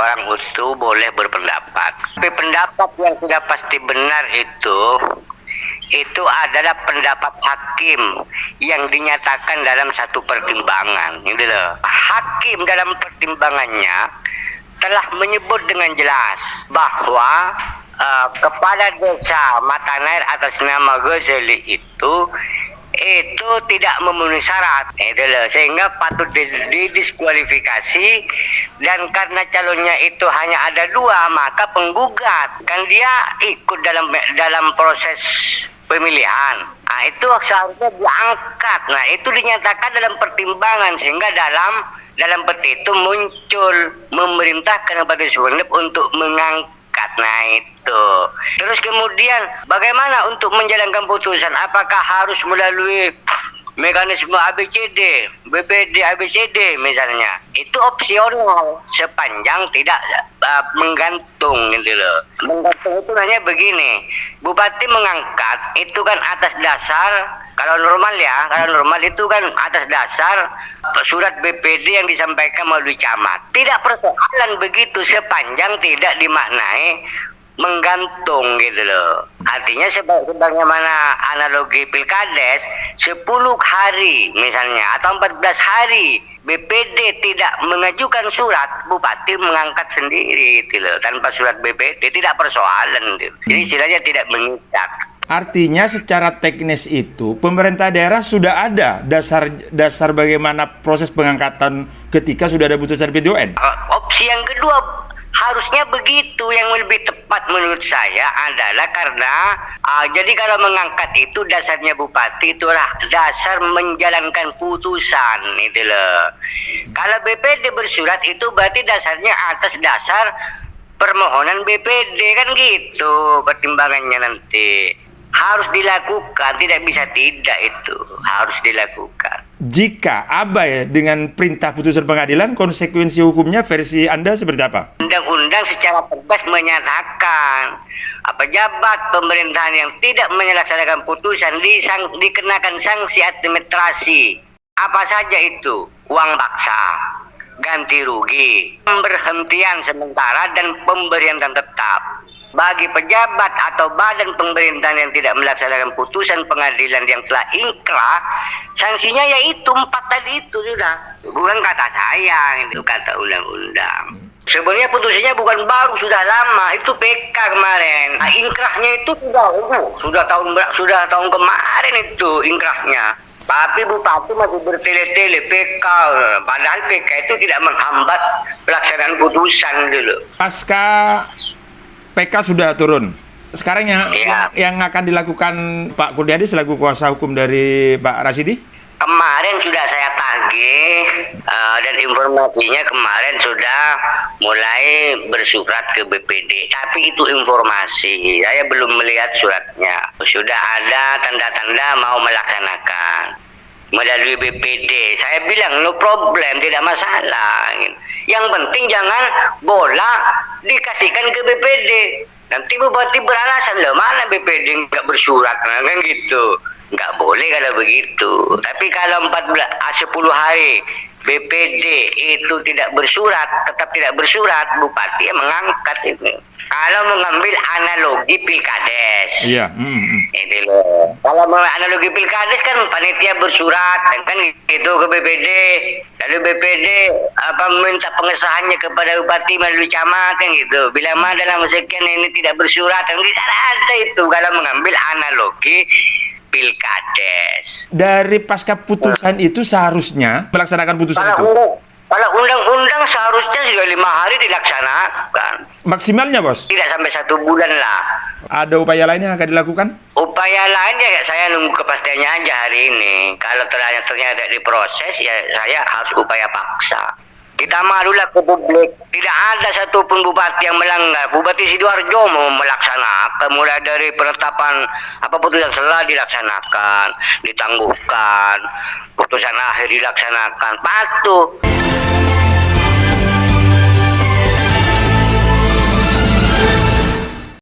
orang itu boleh berpendapat. Tapi pendapat yang sudah pasti benar itu adalah pendapat hakim yang dinyatakan dalam satu pertimbangan. Gitu loh. Hakim dalam pertimbangannya telah menyebut dengan jelas bahwa kepala desa Matanair atas nama Ghazali itu tidak memenuhi syarat, sehingga patut didiskualifikasi. Dan karena calonnya itu hanya ada 2, maka penggugat kan dia ikut dalam proses pemilihan. Nah, itu seharusnya diangkat. Nah, itu dinyatakan dalam pertimbangan, sehingga dalam petitum muncul memerintahkan kepada Sumeneb untuk mengangkat. Nah, itu. Terus kemudian bagaimana untuk menjalankan putusan? Apakah harus melalui mekanisme ABCD, BPD ABCD misalnya? Itu opsional sepanjang tidak menggantung gitu loh. Menggantung itu hanya begini. Bupati mengangkat itu kan atas dasar, kalau normal itu kan atas dasar surat BPD yang disampaikan melalui camat. Tidak persoalan begitu sepanjang tidak dimaknai menggantung gitu loh. Artinya sebagaimana analogi pilkades, 10 hari misalnya atau 14 hari BPD tidak mengajukan surat, bupati mengangkat sendiri gitu loh. Tanpa surat BPD tidak persoalan gitu. Jadi istilahnya tidak mengikat. Artinya secara teknis itu pemerintah daerah sudah ada dasar bagaimana proses pengangkatan ketika sudah ada putusan PT UN. Opsi yang kedua harusnya begitu. Yang lebih tepat menurut saya adalah karena jadi kalau mengangkat itu dasarnya bupati itu dasar menjalankan putusan itu loh. Kalau BPD bersurat itu berarti dasarnya atas dasar permohonan BPD kan gitu pertimbangannya nanti. Harus dilakukan, tidak bisa tidak, itu harus dilakukan. Jika abai dengan perintah putusan pengadilan, konsekuensi hukumnya versi Anda seperti apa? Undang-undang secara tegas menyatakan pejabat pemerintahan yang tidak melaksanakan putusan dikenakan sanksi administrasi. Apa saja itu? Uang paksa, ganti rugi, pemberhentian sementara, dan pemberian tetap. Bagi pejabat atau badan pemerintahan yang tidak melaksanakan putusan pengadilan yang telah ingkrah, sanksinya yaitu 4 tadi itu sudah. Bukan kata saya, itu kata undang-undang. Sebenarnya putusannya bukan baru, sudah lama. Itu PK kemarin. Nah, ingkrahnya itu sudah tahun kemarin itu ingkrahnya. Tapi bupati masih bertele-tele PK. Padahal PK itu tidak menghambat pelaksanaan putusan dulu. Pasca PK sudah turun. Sekarang yang akan dilakukan Pak Kurniadi selaku kuasa hukum dari Pak Rasidi? Kemarin sudah saya tagih dan informasinya kemarin sudah mulai bersurat ke BPD. Tapi itu informasi, saya belum melihat suratnya. Sudah ada tanda-tanda mau melaksanakan melalui BPD. Saya bilang no problem, tidak masalah. Yang penting jangan bola dikasihkan ke BPD. Nanti bupati beralasan, loh mana BPD nggak bersurat, kan gitu. Nggak boleh kalau begitu. Tapi kalau 10 hari BPD itu tidak bersurat, tetap tidak bersurat, bupati mengangkat itu. Kalau mengambil analogi pilkades, itu loh. Kalau analogi pilkades kan panitia bersurat kan gitu ke BPD, lalu BPD minta pengesahannya kepada bupati melalui camat kan gitu. Bila mana dalam sekian ini tidak bersurat, kan tidak ada itu kalau mengambil analogi pilkades. Dari pasca putusan itu seharusnya melaksanakan putusan itu. Kalau undang-undang seharusnya sudah 5 hari dilaksanakan. Maksimalnya, Bos? Tidak sampai 1 bulan lah. Ada upaya lain yang akan dilakukan? Upaya lainnya saya nunggu kepastiannya aja hari ini. Kalau ternyata diproses, ya saya harus upaya paksa. Kita malulah ke publik. Tidak ada satupun bupati yang melanggar. Bupati Sidoarjo mau melaksanakan, mulai dari penetapan putusan selah dilaksanakan, ditangguhkan, putusan akhir dilaksanakan, patuh.